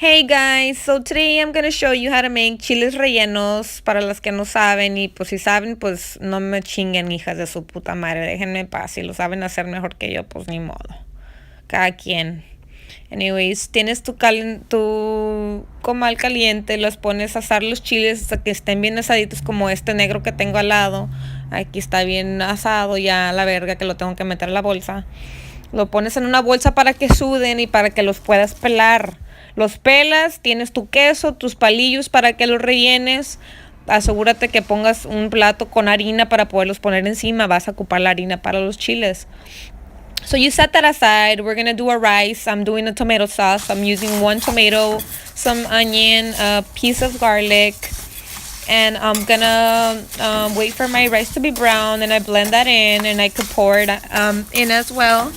Hey guys, so today I'm gonna show you how to make chiles rellenos para las que no saben y pues si saben pues no me chinguen hijas de su puta madre, déjenme en paz, si lo saben hacer mejor que yo pues ni modo, cada quien. Anyways, tienes tu comal caliente, los pones a asar los chiles hasta que estén bien asaditos como este negro que tengo al lado. Aquí está bien asado ya la verga que lo tengo que meter a la bolsa. Lo pones en una bolsa para que suden y para que los puedas pelar. Los pelas, tienes tu queso, tus palillos para que los rellenes. Asegúrate que pongas un plato con harina para poderlos poner encima. Vas a ocupar la harina para los chiles. So you set that aside. We're gonna do a rice. I'm doing a tomato sauce. I'm using one tomato, some onion, a piece of garlic, and I'm gonna wait for my rice to be brown. And I blend that in, and I could pour it in as well.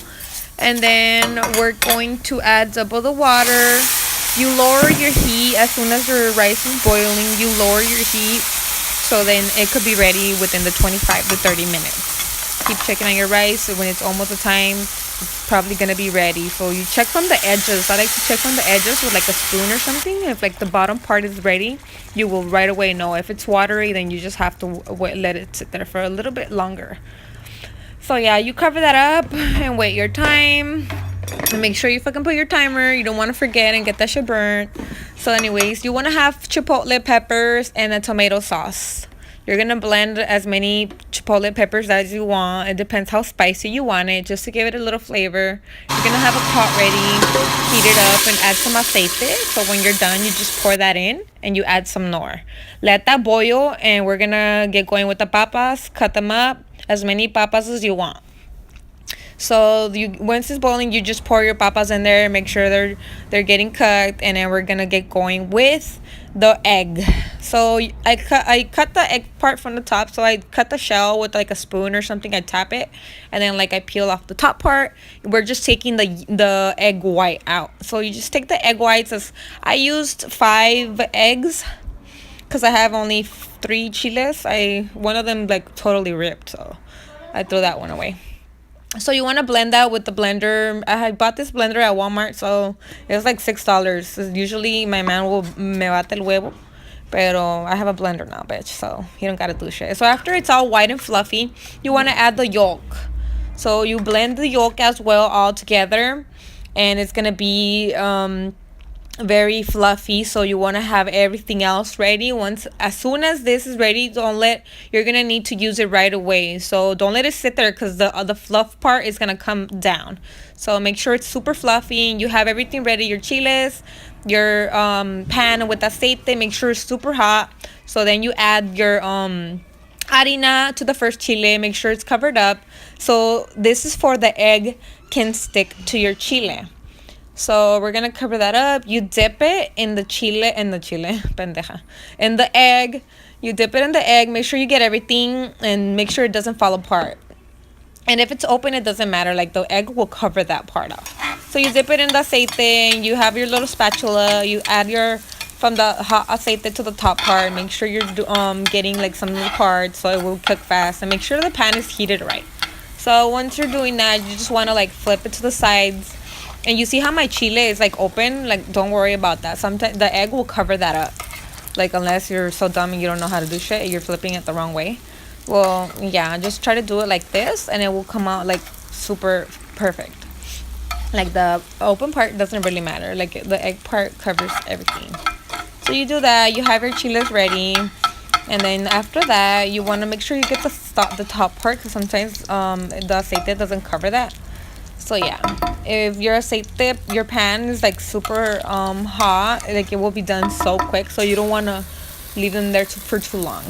And then we're going to add double the water. You lower your heat as soon as your rice is boiling. You lower your heat so then it could be ready within the 25 to 30 minutes. Keep checking on your rice. When it's almost the time, it's probably gonna be ready. So you check from the edges. I like to check from the edges with like a spoon or something. If like the bottom part is ready, you will right away know. If it's watery, then you just have to let it sit there for a little bit longer. So yeah, you cover that up and wait your time. And make sure you fucking put your timer. You don't want to forget and get that shit burnt. So anyways, you want to have chipotle peppers and a tomato sauce. You're going to blend as many chipotle peppers as you want. It depends how spicy you want it, just to give it a little flavor. You're going to have a pot ready, heat it up, and add some aceite. So when you're done, you just pour that in and you add some nor. Let that boil, and we're going to get going with the papas. Cut them up, as many papas as you want. So once it's boiling, you just pour your papas in there, make sure they're getting cooked, and then we're gonna get going with the egg. So I cut the egg part from the top. So I cut the shell with like a spoon or something. I tap it, and then like I peel off the top part. We're just taking the egg white out. So you just take the egg whites. I used 5 eggs because I have only 3 chiles. One of them like totally ripped, so I threw that one away. So you want to blend that with the blender. I bought this blender at Walmart, so it was like $6. Usually my man will me bate el huevo, pero I have a blender now, bitch, so he don't gotta do shit. So after it's all white and fluffy, you want to add the yolk. So you blend the yolk as well all together, and it's gonna be very fluffy. So you want to have everything else ready. As soon as this is ready, you're gonna need to use it right away. So don't let it sit there, because the fluff part is gonna come down. So make sure it's super fluffy and you have everything ready. Your chiles, your pan with aceite, make sure it's super hot. So then you add your harina to the first chile. Make sure it's covered up. So this is for the egg can stick to your chile. So we're gonna cover that up. You dip it in the pendeja. In the egg. You dip it in the egg. Make sure you get everything and make sure it doesn't fall apart. And if it's open, it doesn't matter. Like the egg will cover that part up. So you dip it in the aceite. You have your little spatula. You add from the hot aceite to the top part. Make sure you're getting like some little parts so it will cook fast. And make sure the pan is heated right. So once you're doing that, you just want to like flip it to the sides. And you see how my chile is like open? Like, don't worry about that. Sometimes the egg will cover that up. Like, unless you're so dumb and you don't know how to do shit, you're flipping it the wrong way. Well, yeah, just try to do it like this and it will come out like super perfect. Like the open part doesn't really matter. Like the egg part covers everything. So you do that, you have your chiles ready. And then after that, you want to make sure you get the top part, because sometimes the aceite doesn't cover that. So yeah, if your pan is like super hot, like it will be done so quick. So you don't want to leave them there for too long.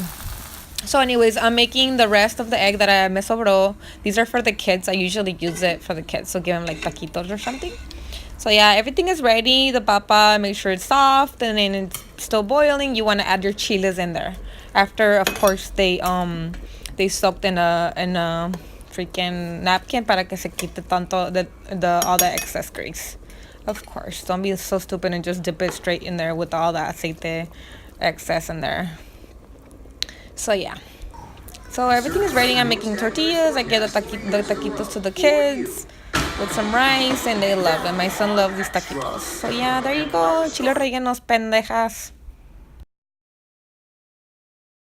So anyways, I'm making the rest of the egg that I me sobró. These are for the kids. I usually use it for the kids. So give them like taquitos or something. So yeah, everything is ready. The papa, make sure it's soft, and then it's still boiling. You want to add your chiles in there. After, of course, they soaked in a freaking napkin para que se quite tanto all the excess grease. Of course, don't be so stupid and just dip it straight in there with all the aceite excess in there. So yeah, so everything is ready. I'm making tortillas. I give the taquitos to the kids. with some rice, and they love them. My son loves these taquitos. So yeah, there you go. Chiles rellenos, pendejas.